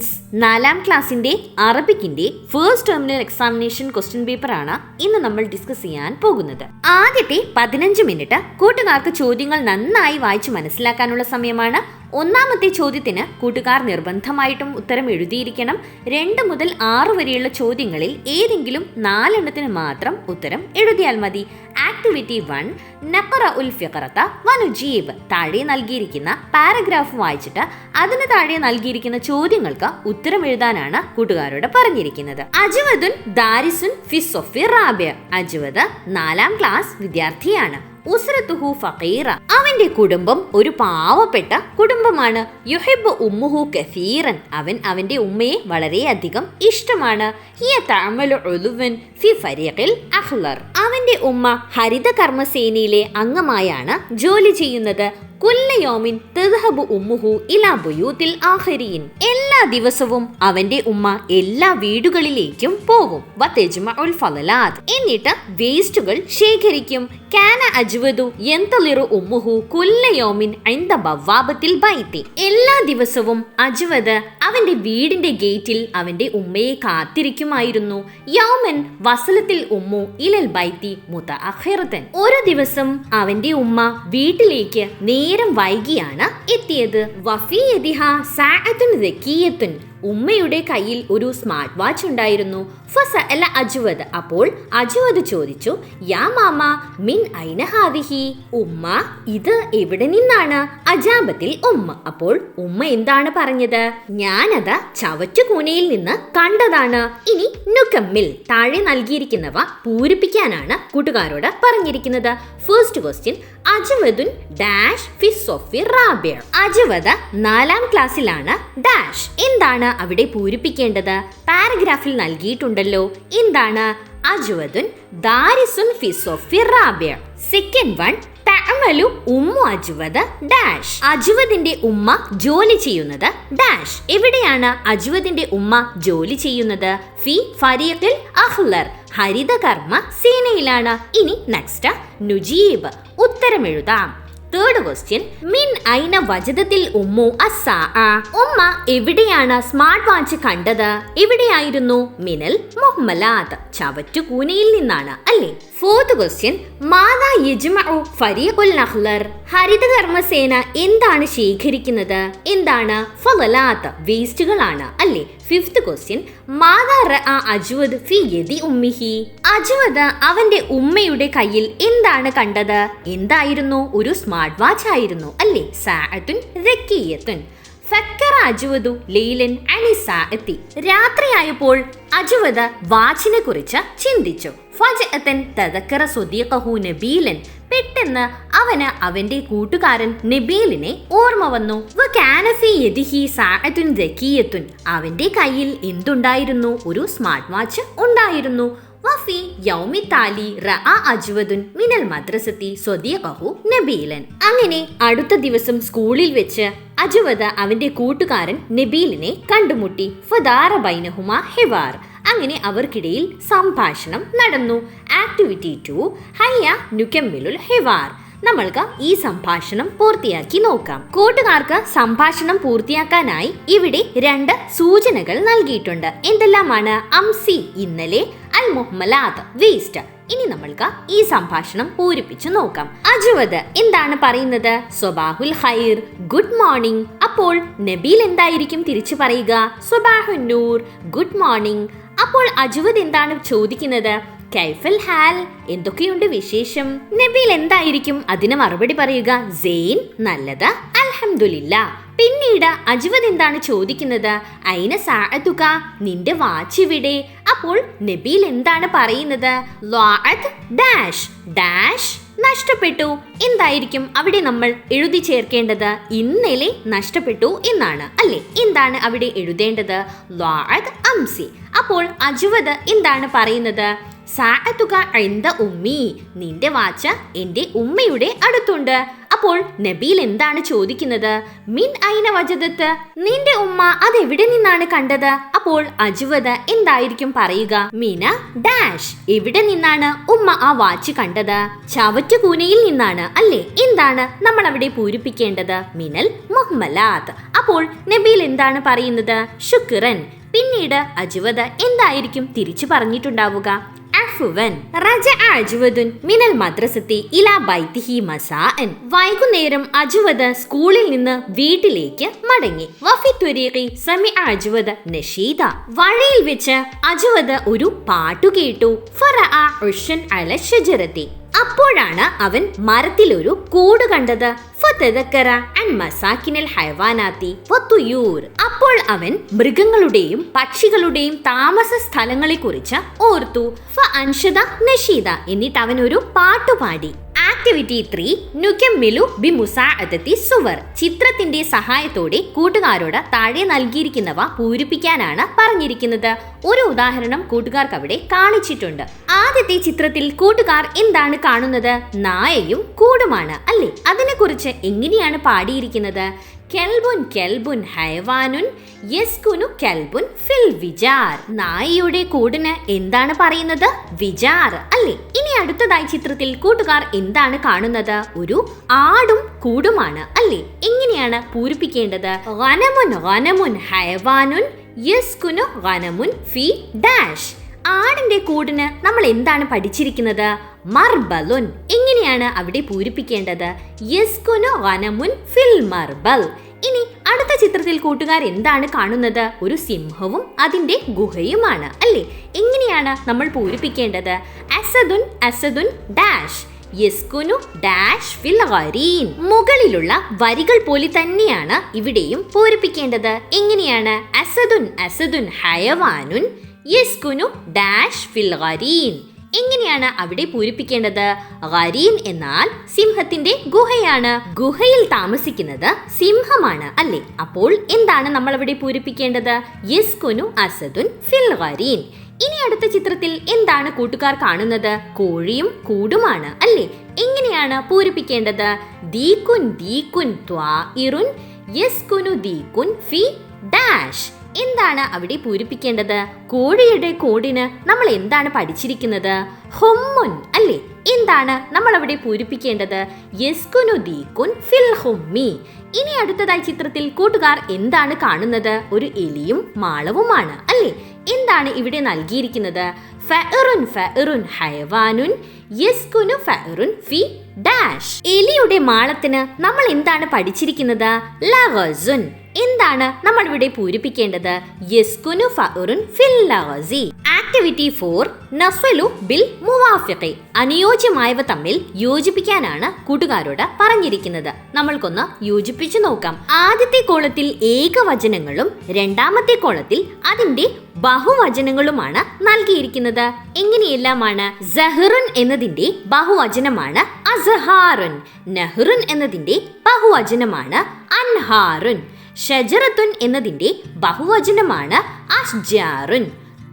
Students, 4ാം ക്ലാസ്സിന്റെ അറബിക്കിന്റെ first terminal examination question പേപ്പറാണ് ഇന്ന് നമ്മൾ ഡിസ്കസ് ചെയ്യാൻ പോകുന്നത്. ആദ്യത്തെ 15 മിനിറ്റ് കൂട്ടുകാർക്ക് ചോദ്യങ്ങൾ നന്നായി വായിച്ചു മനസ്സിലാക്കാനുള്ള സമയമാണ്. ഒന്നാമത്തെ ചോദ്യത്തിന് കൂട്ടുകാർ നിർബന്ധമായിട്ടും ഉത്തരം എഴുതിയിരിക്കണം. 2 മുതൽ 6 വരെയുള്ള ചോദ്യങ്ങളിൽ ഏതെങ്കിലും 4 എണ്ണത്തിന് മാത്രം ഉത്തരം എഴുതിയാൽ മതി. ആക്ടിവിറ്റി 1, നഖറ ഉൽ ഫിഖറത വനുജീബ്. താഴെ നൽകിയിരിക്കുന്ന പാരഗ്രാഫ് വായിച്ചിട്ട് അതിന് താഴെ നൽകിയിരിക്കുന്ന ചോദ്യങ്ങൾക്ക് ഉത്തരം എഴുതാനാണ് കൂട്ടുകാരോട് പറഞ്ഞിരിക്കുന്നത്. അജ്വദുൻ ദാരിസുൻ ഫി സൊഫി റാബിയ. അജ്വദ് 4ാം ക്ലാസ് വിദ്യാർത്ഥിയാണ്. ഉസ്റതുഹു ഫഖീറ. അവന്റെ കുടുംബം ഒരു പാവപ്പെട്ട കുടുംബമാണ്. യുഹിബ്ബു ഉമ്മുഹു കസീറൻ. അവൻ അവന്റെ ഉമ്മയെ വളരെയധികം ഇഷ്ടമാണ്. ഹിയ തഅമലു ഉളുവൻ ഫി ഫരീഖിൽ അഖ്ലർ. അവന്റെ ഉമ്മ ഹരിത കർമ്മസേനയിലെ അംഗമായാണ് ജോലി ചെയ്യുന്നത്. കുല്ലയോമിൻ തദ്ഹബു ഉമ്മുഹു ഇലാ ബുയൂത്തിൽ ആഖിരീൻ. എല്ലാ ദിവസവും അവന്റെ ഉമ്മ എല്ലാ വീടുകളിലേക്കും പോകും. വതജ്മഉൽ ഫളലാത്ത്. എന്നിട്ട് വേസ്റ്റുകൾ ശേഖരിക്കും. കാന അജ്വദു യന്തളിറു ഉമ്മുഹു കുല്ലയോമിൻ ഇൻദ ബവാബത്തിൽ ബൈത്തി. എല്ലാ ദിവസവും അജ്വദ് അവന്റെ വീടിന്റെ ഗേറ്റിൽ അവന്റെ ഉമ്മയെ കാത്തിരിക്കുമായിരുന്നു. യൗമൻ വസലത്തിൽ ഉമ്മു ഇലൽ ബൈത്തി മുതഅഖിറതൻ. ഒരു ദിവസം അവന്റെ ഉമ്മ വീട്ടിലേക്ക് നേരം വൈകിയാണ് എത്തിയത്. വഫിയദിഹ സഅതുൻ ദകിയത്തുൻ. ഉമ്മയുടെ കയ്യിൽ ഒരു സ്മാർട്ട് വാച്ച് ഉണ്ടായിരുന്നു. ഫസഅല അജ്വദ്. അപ്പോൾ അജ്വദ് ചോദിച്ചു, യാ മാമ മിൻ ഐന ഹാദിഹി. ഉമ്മ, ഇത് എവിടെ നിന്നാണ്? അജാബത്തിൽ ഉമ്മ. അപ്പോൾ ഉമ്മ എന്താണ് പറഞ്ഞത്? ഞാനത് ചവറ്റുകൂനയിൽ നിന്ന് കണ്ടതാണ്. ഇനി നുകമ്മിൽ. താഴെ നൽകിയിരിക്കുന്നവ പൂരിപ്പിക്കാനാണ് കൂട്ടുകാരോട് പറഞ്ഞിരിക്കുന്നത്. ഫസ്റ്റ് ക്വസ്റ്റ്യൻ, അജ്വദുൻ ഡാഷ് ഫി സൊഫി റാബിയ. അജ്വദ് 4ാം ക്ലാസ്സിലാണ് ഡാഷ്. എന്താണ് അവിടെ പൂരിപ്പിക്കേണ്ടത്? പാരഗ്രാഫിൽ നൽകിയിട്ടുണ്ടല്ലോ. എന്താണ്? അജ്വദുൻ ദാരിസുൻ ഫി സൊഫി റാബിയ. സെക്കൻഡ് വൺ, തഅമലു ഉമ്മു അജ്വദ് ഡാഷ്. അജ്വദിന്റെ ഉമ്മ ജോലി ചെയ്യുന്നത് ഡാഷ്. എവിടെയാണ് അജ്വദിന്റെ ഉമ്മ ജോലി ചെയ്യുന്നത്? ഫി ഫരീഖിൽ അഖ്ലർ. ഹരിത കർമ്മ സേനയിലാണ്. ഇനി നെക്സ്റ്റ്, നുജീബ്. ഉത്തരം എഴുതാം. തേർഡ് ക്വസ്റ്റ്യൻ, മിൻ ഐന വജദത്തിൽ ഉമ്മു അസ്സാഅ. ഉമ്മ എവിടെയാണ് സ്മാർട്ട് വാച്ച് കണ്ടത്? എവിടെയായിരുന്നു? മിനൽ മുഹ്മലാത്ത്. ചവറ്റുകൂനയിൽ നിന്നാണ് അല്ലേ? Fourth question, മാദാ യജ്മഉ ഫരീഖുൽ അഖ്ലർ. ഹരിത കർമ്മസേന എന്താണ് ശേഖരിക്കുന്നത്? എന്താണ്? ഫളലാത്ത്. വേസ്റ്റുകളാണ് അല്ലേ? ഫിഫ്ത് ക്വസ്റ്റ്യൻ, മാദാ റഅ അജ്വദ് ഫി യദി ഉമ്മിഹി. അജ്വദ് അവന്റെ ഉമ്മയുടെ കയ്യിൽ എന്താണ് കണ്ടത്? എന്തായിരുന്നു? ഒരു സ്മാർട്ട് വാച്ച് ആയിരുന്നു അല്ലേ? സഅതുൻ ദകിയത്തുൻ. ഫക്കറ അജ്വദു ലൈലൻ അനി സഅതി. രാത്രിയായപ്പോൾ അജ്വദ് വാച്ചിനെ കുറിച്ച് ചിന്തിച്ചു. ഫജഅതൻ തദക്കറ സ്വദീഖഹു നബീലൻ. പെട്ടെന്ന് അവന് അവന്റെ കൂട്ടുകാരൻ നബീലിനെ ഓർമ്മ വന്നു. വകാന ഫി യദിഹി സഅതുൻ ദകിയത്തുൻ. അവന്റെ കയ്യിൽ എന്തുണ്ടായിരുന്നു? ഒരു സ്മാർട്ട് വാച്ച് ഉണ്ടായിരുന്നു. വഫി യൗമി താലി റഅ അജ്വദുൻ മിനൽ മദ്രസത്തി സ്വദീഖഹു നബീലൻ. അങ്ങനെ അടുത്ത ദിവസം സ്കൂളിൽ വെച്ച് അജ്വദ് അവന്റെ കൂട്ടുകാരൻ നബീലിനെ കണ്ടുമുട്ടി. ഫദാറ ബൈനഹുമാ ഹിവാർ. അങ്ങനെ അവർക്കിടയിൽ സംഭാഷണം നടന്നു. ആക്ടിവിറ്റി 2, ഹയ്യ നുകമ്മിലുൽ ഹിവാർ. നമ്മൾക്ക് ഈ സംഭാഷണം പൂർത്തിയാക്കി നോക്കാം. കൂട്ടുകാർക്ക് സംഭാഷണം പൂർത്തിയാക്കാനായി ഇവിടെ 2 സൂചനകൾ നൽകിയിട്ടുണ്ട്. എന്തെല്ലാമാണ്? അംസി ഇന്നലെ, അൽ മുഹ്മലാത്ത് വേസ്റ്റ്. ഇനി നമ്മൾക്ക് ഈ സംഭാഷണം പൂരിപ്പിച്ചു നോക്കാം. അജ്വദ് എന്താണ് പറയുന്നത്? സ്വബാഹുൽ ഖൈർ, ഗുഡ് മോർണിംഗ്. അപ്പോൾ നബീൽ എന്തായിരിക്കും തിരിച്ചു പറയുക? സ്വബാഹുൻ നൂർ, ഗുഡ് മോർണിംഗ്. അപ്പോൾ അജ്വദ് എന്താണ് ചോദിക്കുന്നത്? കൈഫൽ ഹാൽ, എന്തൊക്കെയുണ്ട് വിശേഷം? നബീൽ എന്തായിരിക്കും അതിന് മറുപടി പറയുക? സെയിൻ, നല്ലത്, അൽഹംദുലില്ലാ. പിന്നീട് അജ്വദ് എന്താണ് ചോദിക്കുന്നത്? ഐന സഅതുക, നിന്റെ വാച്ച് ഇവിടെ. അപ്പോൾ നബീൽ എന്താണ് പറയുന്നത്? ളഅത് ഡാഷ്. ഡാഷ് നഷ്ടപ്പെട്ടു. എന്തായിരിക്കും അവിടെ നമ്മൾ എഴുതി ചേർക്കേണ്ടത്? ഇന്നലെ നഷ്ടപ്പെട്ടു എന്നാണ് അല്ലേ? എന്താണ് അവിടെ എഴുതേണ്ടത്? ളഅത് അംസി. അപ്പോൾ അജ്വദ് എന്താണ് പറയുന്നത്? സഅതുക ഇൻദ ഉമ്മി. നിന്റെ വാച്ച് എന്റെ ഉമ്മയുടെ അടുത്തുണ്ട്. അപ്പോൾ നബീൽ എന്താണ് ചോദിക്കുന്നത്? മിൻ ഐന വജദത്ത്. നിന്റെ ഉമ്മ അതെവിടെ നിന്നാണ് കണ്ടത്? അപ്പോൾ അജ്വദ് എന്തായിരിക്കും പറയുക? മിന ഡാഷ്. എവിടെ നിന്നാണ് ഉമ്മ ആ വാച്ച് കണ്ടത്? ചവറ്റുകൂനയിൽ നിന്നാണ് അല്ലേ? എന്താണ് നമ്മൾ അവിടെ പൂരിപ്പിക്കേണ്ടത്? മിനൽ മുഹ്മലാത്ത്. അപ്പോൾ നബീൽ എന്താണ് പറയുന്നത്? ശുക്രൻ. പിന്നീട് അജ്വദ് എന്തായിരിക്കും തിരിച്ചു പറഞ്ഞിട്ടുണ്ടാവുക? അഫ്വൻ. റജഅ അജ്വദുൻ മിനൽ മദ്രസത്തി ഇലാ ബൈതിഹി മസാഅൻ. വൈകുന്നേരം അജ്വദ് സ്കൂളിൽ നിന്ന് വീട്ടിലേക്ക് മടങ്ങി. വഫി ത്വരീഖി സമിഅ അജ്വദ് നശീദ. വഴിയിൽ വെച്ച് അജ്വദ് ഒരു പാട്ടു കേട്ടു. ഫറഅ ഉഷൻ അല ഷജറത്തി. അപ്പോഴാണ് അവൻ മരത്തിലൊരു കൂട് കണ്ടത്. ഫതദക്കറ അൻ മസാകിനൽ ഹയവാനാത്തി വത്തുയൂർ. അപ്പോൾ അവൻ മൃഗങ്ങളുടെയും പക്ഷികളുടെയും താമസ സ്ഥലങ്ങളെ കുറിച്ച് ഓർത്തു. ഫഅൻഷദ നശീദ. എന്നിട്ട് അവൻ ഒരു പാട്ടുപാടി. ആക്ടിവിറ്റി 3 നുകമ്മിലു ബിമുസാഅദത്തി സുവർ. ചിത്രത്തിന്റെ സഹായത്തോടെ കൂട്ടുകാരോട് താഴെ നൽകിയിരിക്കുന്നവ പൂരിപ്പിക്കാനാണ് പറഞ്ഞിരിക്കുന്നത്. ഒരു ഉദാഹരണം കൂട്ടുകാർക്ക് അവിടെ കാണിച്ചിട്ടുണ്ട്. ആദ്യത്തെ ചിത്രത്തിൽ കൂട്ടുകാർ എന്താണ് കാണുന്നത്? നായയും കൂടുമാണ് അല്ലേ? അതിനെക്കുറിച്ച് എങ്ങനെയാണ് പാടിയിരിക്കുന്നത്? കെൽബുൻ കെൽബുൻ ഹൈവാനുൻ യസ്കുനു കെൽബുൻ ഫിൽ വിജാർ. നായയുടെ കൂടിന് എന്താണ് പറയുന്നത്? വിജാർ അല്ലേ? ഇനി അടുത്തതായി ചിത്രത്തിൽ കൂട്ടുകാർ എന്താണ് കാണുന്നത്? ഒരു ആടും കൂടുമാണ് അല്ലേ? എങ്ങനെയാണ് പൂരിപ്പിക്കേണ്ടത്? ഗനമുൻ ഗനമുൻ ഹൈവാനുൻ യസ്കുനു ഗനമുൻ ഫി ഡാഷ്. ആടിന്റെ കൂടിന് നമ്മൾ എന്താണ് പഠിച്ചിരിക്കുന്നത്? മർബലുൻ. എങ്ങനെയാണ് അവിടെ പൂരിപ്പിക്കേണ്ടത്? യസ്കുനു ഗനമുൻ ഫിൽ മർബൽ. ഇനി അടുത്ത ചിത്രത്തിൽ കൂട്ടുകാർ എന്താണ് കാണുന്നത്? ഒരു സിംഹവും അതിന്റെ ഗുഹയുമാണ് അല്ലേ? എങ്ങനെയാണ് നമ്മൾ പൂരിപ്പിക്കേണ്ടത്? അസദുൻ അസദുൻ ഡാഷ് യസ്കുനു ഡാഷ് ഫിൽ ഗരീൻ. മുകളിലുള്ള വരികൾ പോലെ തന്നെയാണ് ഇവിടെയും പൂരിപ്പിക്കേണ്ടത്. എങ്ങനെയാണ്? അസദുൻ അസദുൻ ഹയവാനുൻ യസ്കുനു ഡാഷ് ഫിൽ ഗരീൻ. എങ്ങനെയാണ് അവിടെ പൂരിപ്പിക്കേണ്ടത്? ഗരീൻ എന്നാൽ സിംഹത്തിന്റെ ഗുഹയാണ്. ഗുഹയിൽ താമസിക്കുന്നത് സിംഹമാണ് അല്ലേ? അപ്പോൾ എന്താണ് നമ്മൾ അവിടെ പൂരിപ്പിക്കേണ്ടത്? യസ്കുനു അസദുൻ ഫിൽ ഗരീൻ. ഇനി അടുത്ത ചിത്രത്തിൽ എന്താണ് കൂട്ടുകാർ കാണുന്നത്? കോഴിയും കൂടുമാണ് അല്ലേ? എങ്ങനെയാണ് പൂരിപ്പിക്കേണ്ടത്? ദീകുൻ ദീകുൻ ത്വാഇറുൻ യസ്കുനു ദീകുൻ ഫി ഡാഷ്. എന്താണ് അവിടെ പൂരിപ്പിക്കേണ്ടത്? കോഴിയുടെ കോടിന് നമ്മൾ എന്താണ് പഠിച്ചിരിക്കുന്നത്? ഹുമ്മുൻ അല്ലേ? എന്താണ് നമ്മൾ അവിടെ പൂരിപ്പിക്കേണ്ടത്? യസ്കുനു ദീകുൻ ഫിൽ ഹുമ്മി. ഇനി അടുത്തതായി ചിത്രത്തിൽ കൂട്ടുകാർ എന്താണ് കാണുന്നത്? ഒരു എലിയും മാളവുമാണ് അല്ലേ? എന്താണ് ഇവിടെ നൽകിയിരിക്കുന്നത്? ഫഅറുൻ ഫഅറുൻ ഹയവാനുൻ യസ്കുനു ഫഅറുൻ ഫി ഡാഷ്. എലിയുടെ മാളത്തിന് നമ്മൾ എന്താണ് പഠിച്ചിരിക്കുന്നത്? ലഗസുൻ. എന്താണ് നമ്മൾ ഇവിടെ പൂരിപ്പിക്കേണ്ടത്? യസ്കുനു ഫഅറുൻ ഫിൽ ലഗസി. ആക്ടിവിറ്റി 4 നഫലു ബിൽ മുവാഫിഖി. അനുയോജ്യമായവ തമ്മിൽ യോജിപ്പിക്കാനാണ് കൂട്ടുകാരോട് പറഞ്ഞിരിക്കുന്നത്. നമ്മൾക്കൊന്ന് യോജിപ്പിച്ചു നോക്കാം. ആദ്യത്തെ കോളത്തിൽ ഏകവചനങ്ങളും രണ്ടാമത്തെ കോളത്തിൽ അതിന്റെ ബഹുവചനങ്ങളുമാണ് നൽകിയിരിക്കുന്നത്. എങ്ങനെയെല്ലാമാണ്? സഹറുൻ എന്നതിന്റെ ബഹുവചനമാണ് അസ്ഹാറുൻ. നഹ്റുൻ എന്നതിന്റെ ബഹുവചനമാണ് അൻഹാറുൻ. ഷജറത്തുൻ എന്നതിന്റെ ബഹുവചനമാണ് അഷ്ജാറുൻ.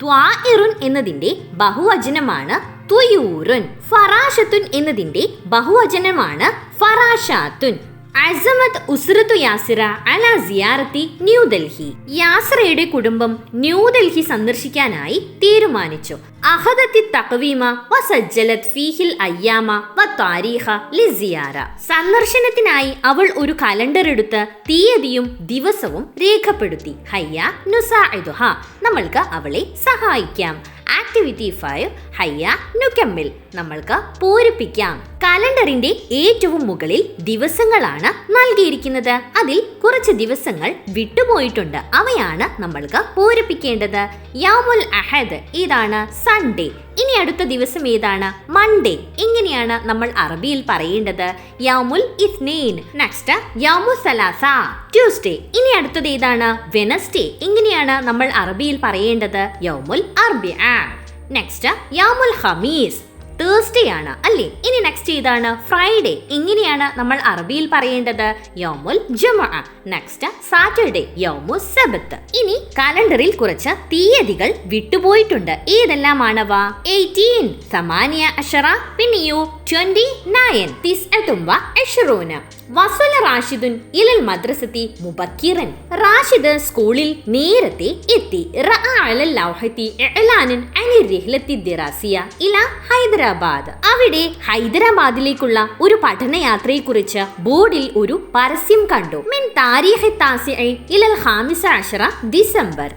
ത്വാഇറുൻ എന്നതിന്റെ ബഹുവചനമാണ് തുയൂറുൻ. ഫറാഷത്തുൻ എന്നതിന്റെ ബഹുവചനമാണ് ഫറാഷാത്തുൻ. അസമത്ത് ഉസ്രത്തു യാസിറ അല സിയാറത്തി ന്യൂഡൽഹി. യാസിറയുടെ കുടുംബം ന്യൂഡൽഹി സന്ദർശിക്കാനായി തീരുമാനിച്ചു. അഹദത്തി തഖ്വീമ വസജ്ജലത് ഫീഹിൽ അയ്യാമ വതാരീഖ ലിസിയാറ. സന്ദർശനത്തിനായി അവൾ ഒരു കലണ്ടർ എടുത്ത് തീയതിയും ദിവസവും രേഖപ്പെടുത്തി. ഹയ്യ നുസാഇദുഹ. നമ്മൾക്ക് അവളെ സഹായിക്കാം. ആക്ടിവിറ്റി 5 ഹയ്യ നുകമ്മിൽ. നമ്മൾക്ക് പൂരിപ്പിക്കാം. കലണ്ടറിന്റെ ഏറ്റവും മുകളിൽ ദിവസങ്ങളാണ് നൽകിയിരിക്കുന്നത്. അതിൽ കുറച്ച് ദിവസങ്ങൾ വിട്ടുപോയിട്ടുണ്ട്. അവയാണ് നമ്മൾക്ക് പൂരിപ്പിക്കേണ്ടത്. യൗമുൽ അഹദ് ഇതാണ് സൺഡേ. ഇനി അടുത്ത ദിവസം ഏതാണ്? മൺഡേ. എങ്ങനെയാണ് നമ്മൾ അറബിയിൽ പറയേണ്ടത്? യൗമുൽ ഇത്നീൻ. നെക്സ്റ്റ് യൗമുൽ സലാസ ട്യൂസ്ഡേ. ഇനി അടുത്തത് ഏതാണ്? വെനസ്ഡേ. എങ്ങനെയാണ് നമ്മൾ അറബിയിൽ പറയേണ്ടത്? യൗമുൽ അർബിഅ. നെക്സ്റ്റ് യൗമുൽ ഖമീസ് തേഴ്സ്ഡേ ആണ് അല്ലേ? ഇനി നെക്സ്റ്റ് ഏതാണ്? ഫ്രൈഡേ. എങ്ങനെയാണ് നമ്മൾ അറബിയിൽ പറയേണ്ടത്? യൗമുൽ ജുമുഅ. നെക്സ്റ്റ് സാറ്റർഡേ യൗമുൽ സബത്ത്. ഇനി കലണ്ടറിൽ കുറച്ച് തീയതികൾ വിട്ടുപോയിട്ടുണ്ട്. ഏതെല്ലാമാണവ? 18 സമാനിയ അഷറ, പിന്നെയോ 29 തിസ്അത്തും വ അശ്റൂന. വസല റാഷിദുൻ ഇലൽ മദ്രസത്തി മുബക്കിറൻ. റാഷിദ് സ്കൂളിൽ നേരത്തെ എത്തി. റഅ അലൽ ലൗഹത്തി ഇഅ്ലാനൻ അനി റിഹ്ലത്തി ദിറാസിയ ഇല ഹൈദരാബാദ്. ഹൈദരാബാദ്. അവിടെ ഹൈദരാബാദിലേക്കുള്ള ഒരു പഠനയാത്രയെക്കുറിച്ച് ബോർഡിൽ ഒരു പരസ്യം കണ്ടു. മിൻ താരീഖ് താസിഇ ഇലൽ ഖാമിസ അശറ ഡിസംബർ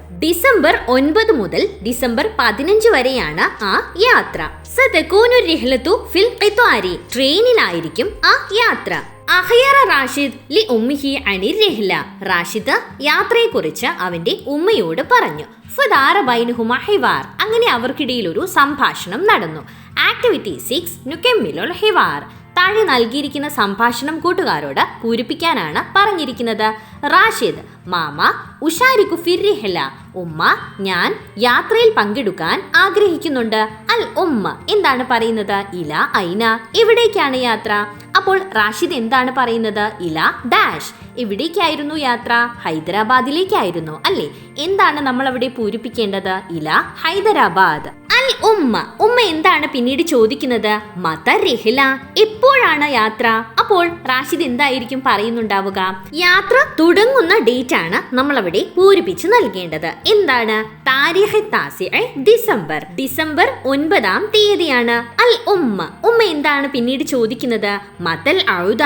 9 മുതൽ ഡിസംബർ 15 വരെയാണ് ആ യാത്ര. സതകൂനു റിഹ്ലതു ഫിൽ ഖിത്വാരി, ട്രെയിനിലായിരിക്കും ആ യാത്ര. അഖയറ റാഷിദ് ലി ഉമ്മിഹി അനിർ റിഹ്ല, റാഷിദ് യാത്രയെക്കുറിച്ച് അവന്റെ ഉമ്മയോട് പറഞ്ഞു. ഫദാറ ബൈനഹുമ ഹിവാർ, അങ്ങനെ അവർക്കിടയിൽ ഒരു സംഭാഷണം നടന്നു. ആക്ടിവിറ്റി 6 നുകമ്മിലുൽ ഹിവാർ, താഴെ നൽകിയിരിക്കുന്ന സംഭാഷണം കൂട്ടുകാരോട് പൂരിപ്പിക്കാനാണ് പറഞ്ഞിരിക്കുന്നത്. റാഷിദ്: മാമ ഉഷാരിക്കു ഫിർ റിഹ്ല, ഉമ്മ ഞാൻ യാത്രയിൽ പങ്കെടുക്കാൻ ആഗ്രഹിക്കുന്നുണ്ട്. അൽ ഉമ്മ എന്താണ് പറയുന്നത്? ഇല ഐന, എവിടേക്കാണ് യാത്ര? അപ്പോൾ റാഷിദ് എന്താണ് പറയുന്നത്? ഇല ഡാഷ്, എവിടേക്കായിരുന്നു യാത്ര? ഹൈദരാബാദിലേക്കായിരുന്നു അല്ലേ? എന്താണ് നമ്മൾ അവിടെ പൂരിപ്പിക്കേണ്ടത്? ഇല ഹൈദരാബാദ്. അൽ ഉമ്മ, ഉമ്മ എന്താണ് പിന്നീട് ചോദിക്കുന്നത്? മത റിഹ്ല, എപ്പോഴാണ് യാത്ര? അപ്പോൾ റാഷിദ് എന്തായിരിക്കും പറയുന്നുണ്ടാവുക? യാത്ര തുടങ്ങുന്ന ഡേറ്റ് ആണ് നമ്മൾ അവിടെ പൂരിപ്പിച്ച് നൽകേണ്ടത്. എന്താണ്? താരീഖ് താസിഇ ഡിസംബർ 9 തീയതിയാണ്. അൽ ഉമ്മ, ഉമ്മ എന്താണ് പിന്നീട് ചോദിക്കുന്നത്? മതൽ ഔദ,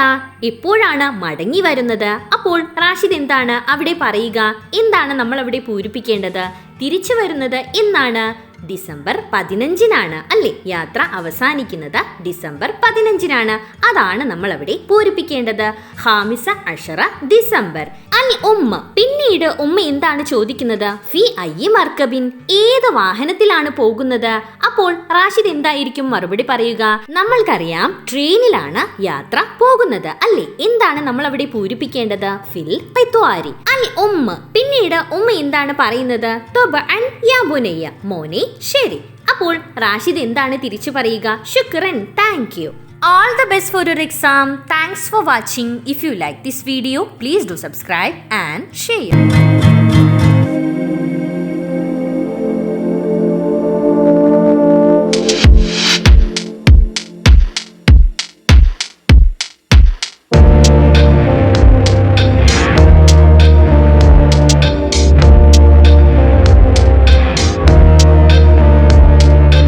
എപ്പോഴാണ് മടങ്ങി വരുന്നത്? അപ്പോൾ റാഷിദ് എന്താണ് അവിടെ പറയുക? എന്താണ് നമ്മൾ അവിടെ പൂരിപ്പിക്കേണ്ടത്? തിരിച്ചു വരുന്നത് എന്നാണ്? ഡിസംബർ 15 അല്ലേ? യാത്ര അവസാനിക്കുന്നത് ഡിസംബർ 15. അതാണ് നമ്മൾ അവിടെ പൂരിപ്പിക്കേണ്ടത്. ഖാമിസ അഷറ ഡിസംബർ. അൽ ഉമ്മ, പിന്നീട് ഉമ്മ എന്താണ് ചോദിക്കുന്നത്? ഫി അയ്യി മർക്കബിൻ, ഏത് വാഹനത്തിലാണ് പോകുന്നത്? അപ്പോൾ റാഷിദ് എന്തായിരിക്കും മറുപടി പറയുക? നമ്മൾക്കറിയാം ട്രെയിനിലാണ് യാത്ര പോകുന്നത് അല്ലേ? എന്താണ് നമ്മൾ അവിടെ പൂരിപ്പിക്കേണ്ടത്? ഫിൽ ഖിത്വാരി. അൽ ഉമ്മ, പിന്നീട് ഉമ്മ എന്താണ് പറയുന്നത്? തുബഅൻ യാ ബുനയ്യ, മോനെ ശരി. അപ്പോൾ റാഷിദ് എന്താണ് തിരിച്ചു പറയുക? ശുക്രൻ, thank you. All the best for your exam. Thanks for watching. If you like this video, please do subscribe and share.